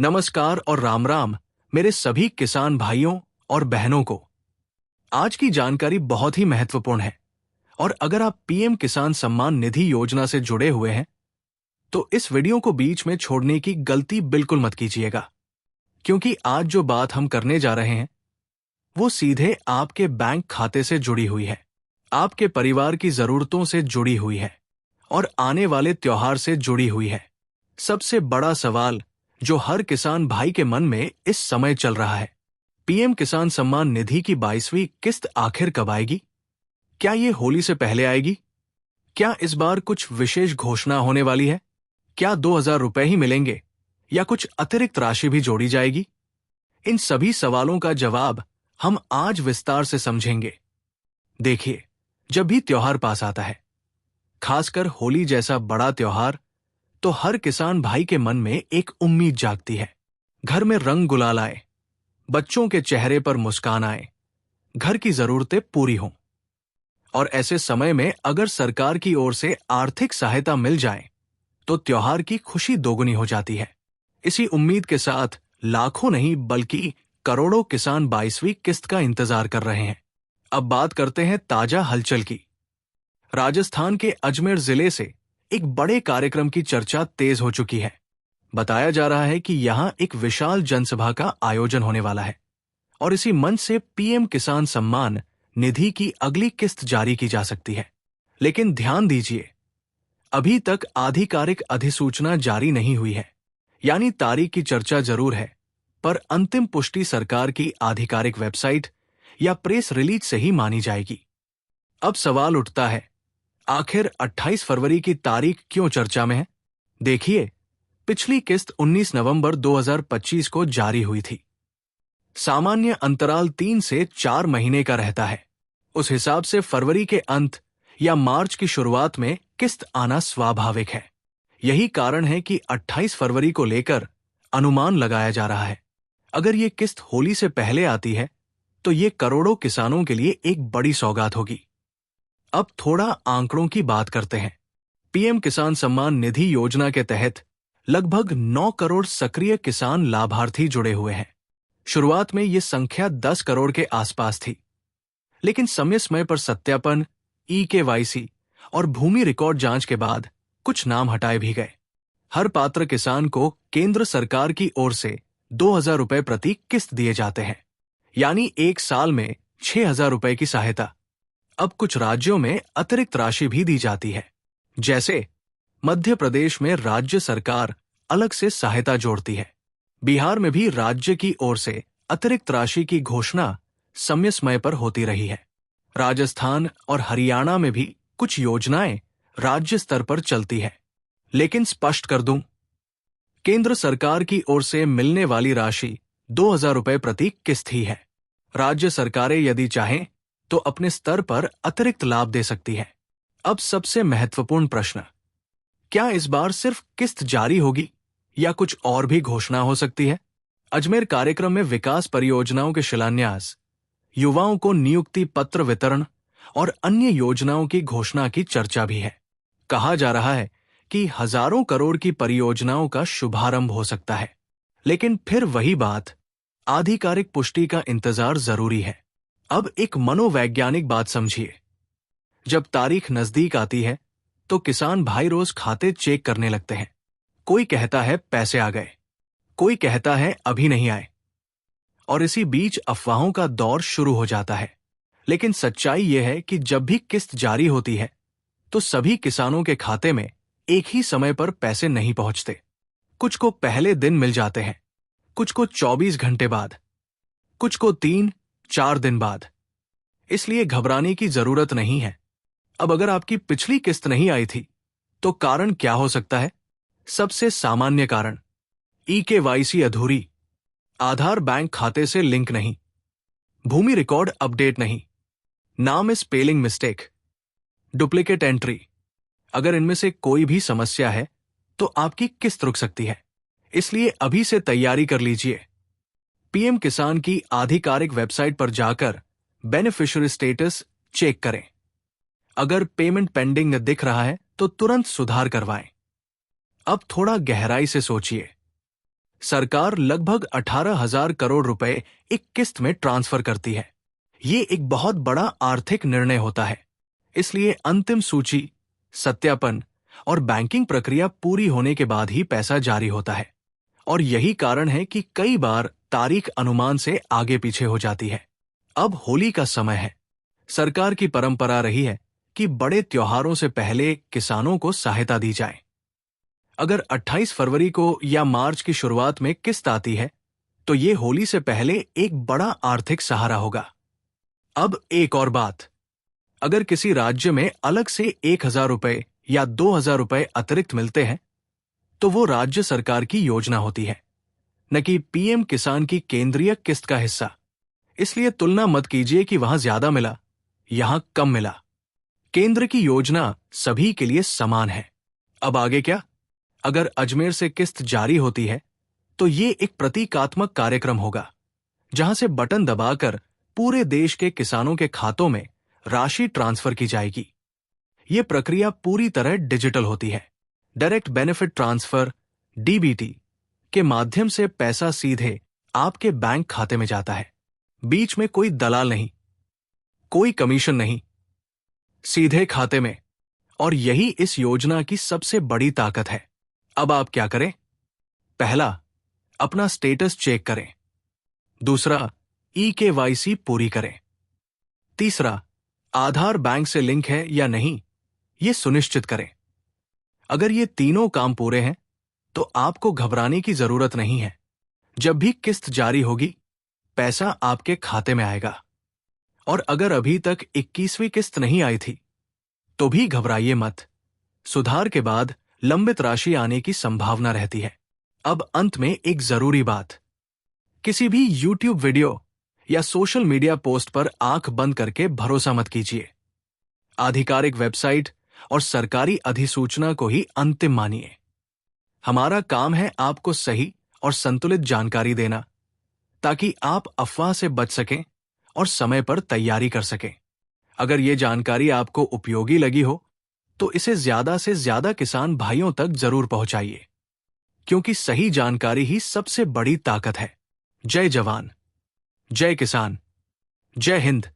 नमस्कार और राम राम मेरे सभी किसान भाइयों और बहनों को। आज की जानकारी बहुत ही महत्वपूर्ण है और अगर आप पीएम किसान सम्मान निधि योजना से जुड़े हुए हैं तो इस वीडियो को बीच में छोड़ने की गलती बिल्कुल मत कीजिएगा, क्योंकि आज जो बात हम करने जा रहे हैं वो सीधे आपके बैंक खाते से जुड़ी हुई है, आपके परिवार की जरूरतों से जुड़ी हुई है और आने वाले त्योहार से जुड़ी हुई है। सबसे बड़ा सवाल जो हर किसान भाई के मन में इस समय चल रहा है, पीएम किसान सम्मान निधि की 22वीं किस्त आखिर कब आएगी? क्या ये होली से पहले आएगी? क्या इस बार कुछ विशेष घोषणा होने वाली है? क्या 2,000 रुपए ही मिलेंगे या कुछ अतिरिक्त राशि भी जोड़ी जाएगी? इन सभी सवालों का जवाब हम आज विस्तार से समझेंगे। देखिए, जब भी त्योहार पास आता है, खासकर होली जैसा बड़ा त्योहार, तो हर किसान भाई के मन में एक उम्मीद जागती है। घर में रंग गुलाल आए, बच्चों के चेहरे पर मुस्कान आए, घर की जरूरतें पूरी हों। और ऐसे समय में अगर सरकार की ओर से आर्थिक सहायता मिल जाए तो त्योहार की खुशी दोगुनी हो जाती है। इसी उम्मीद के साथ लाखों नहीं बल्कि करोड़ों किसान 22वीं किस्त का इंतजार कर रहे हैं। अब बात करते हैं ताजा हलचल की। राजस्थान के अजमेर जिले से एक बड़े कार्यक्रम की चर्चा तेज हो चुकी है। बताया जा रहा है कि यहां एक विशाल जनसभा का आयोजन होने वाला है और इसी मंच से पीएम किसान सम्मान निधि की अगली किस्त जारी की जा सकती है। लेकिन ध्यान दीजिए, अभी तक आधिकारिक अधिसूचना जारी नहीं हुई है, यानी तारीख की चर्चा जरूर है, पर अंतिम पुष्टि सरकार की आधिकारिक वेबसाइट या प्रेस रिलीज से ही मानी जाएगी। अब सवाल उठता है, आखिर 28 फरवरी की तारीख क्यों चर्चा में है? देखिए, पिछली किस्त 19 नवंबर 2025 को जारी हुई थी। सामान्य अंतराल 3 से 4 महीने का रहता है। उस हिसाब से फरवरी के अंत या मार्च की शुरुआत में किस्त आना स्वाभाविक है। यही कारण है कि 28 फरवरी को लेकर अनुमान लगाया जा रहा है। अगर ये किस्त होली से पहले आती है तो ये करोड़ों किसानों के लिए एक बड़ी सौगात होगी। अब थोड़ा आंकड़ों की बात करते हैं। पीएम किसान सम्मान निधि योजना के तहत लगभग 9 करोड़ सक्रिय किसान लाभार्थी जुड़े हुए हैं। शुरुआत में ये संख्या 10 करोड़ के आसपास थी, लेकिन समय समय पर सत्यापन, ई-केवाईसी और भूमि रिकॉर्ड जांच के बाद कुछ नाम हटाए भी गए। हर पात्र किसान को केंद्र सरकार की ओर से 2,000 रुपए प्रति किस्त दिए जाते हैं, यानी एक साल में 6,000 रुपए की सहायता। अब कुछ राज्यों में अतिरिक्त राशि भी दी जाती है, जैसे मध्य प्रदेश में राज्य सरकार अलग से सहायता जोड़ती है। बिहार में भी राज्य की ओर से अतिरिक्त राशि की घोषणा समय समय पर होती रही है। राजस्थान और हरियाणा में भी कुछ योजनाएं राज्य स्तर पर चलती है। लेकिन स्पष्ट कर दूं, केंद्र सरकार की ओर से मिलने वाली राशि 2,000 रुपए प्रति किस्त ही है। राज्य सरकारें यदि चाहें तो अपने स्तर पर अतिरिक्त लाभ दे सकती है। अब सबसे महत्वपूर्ण प्रश्न, क्या इस बार सिर्फ किस्त जारी होगी या कुछ और भी घोषणा हो सकती है? अजमेर कार्यक्रम में विकास परियोजनाओं के शिलान्यास, युवाओं को नियुक्ति पत्र वितरण और अन्य योजनाओं की घोषणा की चर्चा भी है। कहा जा रहा है कि हजारों करोड़ की परियोजनाओं का शुभारंभ हो सकता है। लेकिन फिर वही बात, आधिकारिक पुष्टि का इंतजार जरूरी है। अब एक मनोवैज्ञानिक बात समझिए। जब तारीख नजदीक आती है तो किसान भाई रोज खाते चेक करने लगते हैं। कोई कहता है पैसे आ गए, कोई कहता है अभी नहीं आए, और इसी बीच अफवाहों का दौर शुरू हो जाता है। लेकिन सच्चाई यह है कि जब भी किस्त जारी होती है तो सभी किसानों के खाते में एक ही समय पर पैसे नहीं पहुंचते। कुछ को पहले दिन मिल जाते हैं, कुछ को 24 घंटे बाद, कुछ को 3-4 दिन बाद। इसलिए घबराने की जरूरत नहीं है। अब अगर आपकी पिछली किस्त नहीं आई थी तो कारण क्या हो सकता है? सबसे सामान्य कारण, ई-केवाईसी अधूरी, आधार बैंक खाते से लिंक नहीं, भूमि रिकॉर्ड अपडेट नहीं, नाम में स्पेलिंग मिस्टेक, डुप्लीकेट एंट्री। अगर इनमें से कोई भी समस्या है तो आपकी किस्त रुक सकती है। इसलिए अभी से तैयारी कर लीजिए। पीएम किसान की आधिकारिक वेबसाइट पर जाकर बेनिफिशियरी स्टेटस चेक करें। अगर पेमेंट पेंडिंग दिख रहा है तो तुरंत सुधार करवाएं। अब थोड़ा गहराई से सोचिए। सरकार लगभग 18,000 करोड़ रुपए एक किस्त में ट्रांसफर करती है। ये एक बहुत बड़ा आर्थिक निर्णय होता है, इसलिए अंतिम सूची, सत्यापन और बैंकिंग प्रक्रिया पूरी होने के बाद ही पैसा जारी होता है। और यही कारण है कि कई बार तारीख अनुमान से आगे पीछे हो जाती है। अब होली का समय है। सरकार की परंपरा रही है कि बड़े त्योहारों से पहले किसानों को सहायता दी जाए। अगर 28 फरवरी को या मार्च की शुरुआत में किस्त आती है, तो ये होली से पहले एक बड़ा आर्थिक सहारा होगा। अब एक और बात, अगर किसी राज्य में अलग से 1,000 रुपए या 2,000 रुपए अतिरिक्त मिलते हैं, तो वो राज्य सरकार की योजना होती है, न कि पीएम किसान की केंद्रीय किस्त का हिस्सा। इसलिए तुलना मत कीजिए कि वहां ज्यादा मिला, यहां कम मिला। केंद्र की योजना सभी के लिए समान है। अब आगे क्या? अगर अजमेर से किस्त जारी होती है, तो ये एक प्रतीकात्मक कार्यक्रम होगा, जहां से बटन दबाकर पूरे देश के किसानों के खातों में राशि ट्रांसफर की जाएगी। ये प्रक्रिया पूरी तरह डिजिटल होती है। डायरेक्ट बेनिफिट ट्रांसफर डीबीटी के माध्यम से पैसा सीधे आपके बैंक खाते में जाता है। बीच में कोई दलाल नहीं, कोई कमीशन नहीं, सीधे खाते में। और यही इस योजना की सबसे बड़ी ताकत है। अब आप क्या करें? पहला, अपना स्टेटस चेक करें। दूसरा, ई-केवाईसी पूरी करें। तीसरा, आधार बैंक से लिंक है या नहीं, यह सुनिश्चित करें। अगर ये तीनों काम पूरे हैं, तो आपको घबराने की जरूरत नहीं है। जब भी किस्त जारी होगी, पैसा आपके खाते में आएगा। और अगर अभी तक 21वीं किस्त नहीं आई थी, तो भी घबराइए मत। सुधार के बाद लंबित राशि आने की संभावना रहती है। अब अंत में एक जरूरी बात, किसी भी YouTube वीडियो या सोशल मीडिया पोस्ट पर आंख बंद करके भरोसा मत कीजिए। आधिकारिक वेबसाइट और सरकारी अधिसूचना को ही अंतिम मानिए। हमारा काम है आपको सही और संतुलित जानकारी देना, ताकि आप अफवाह से बच सकें और समय पर तैयारी कर सकें। अगर ये जानकारी आपको उपयोगी लगी हो, तो इसे ज्यादा से ज्यादा किसान भाइयों तक जरूर पहुंचाइए, क्योंकि सही जानकारी ही सबसे बड़ी ताकत है। जय जवान, जय किसान, जय हिंद।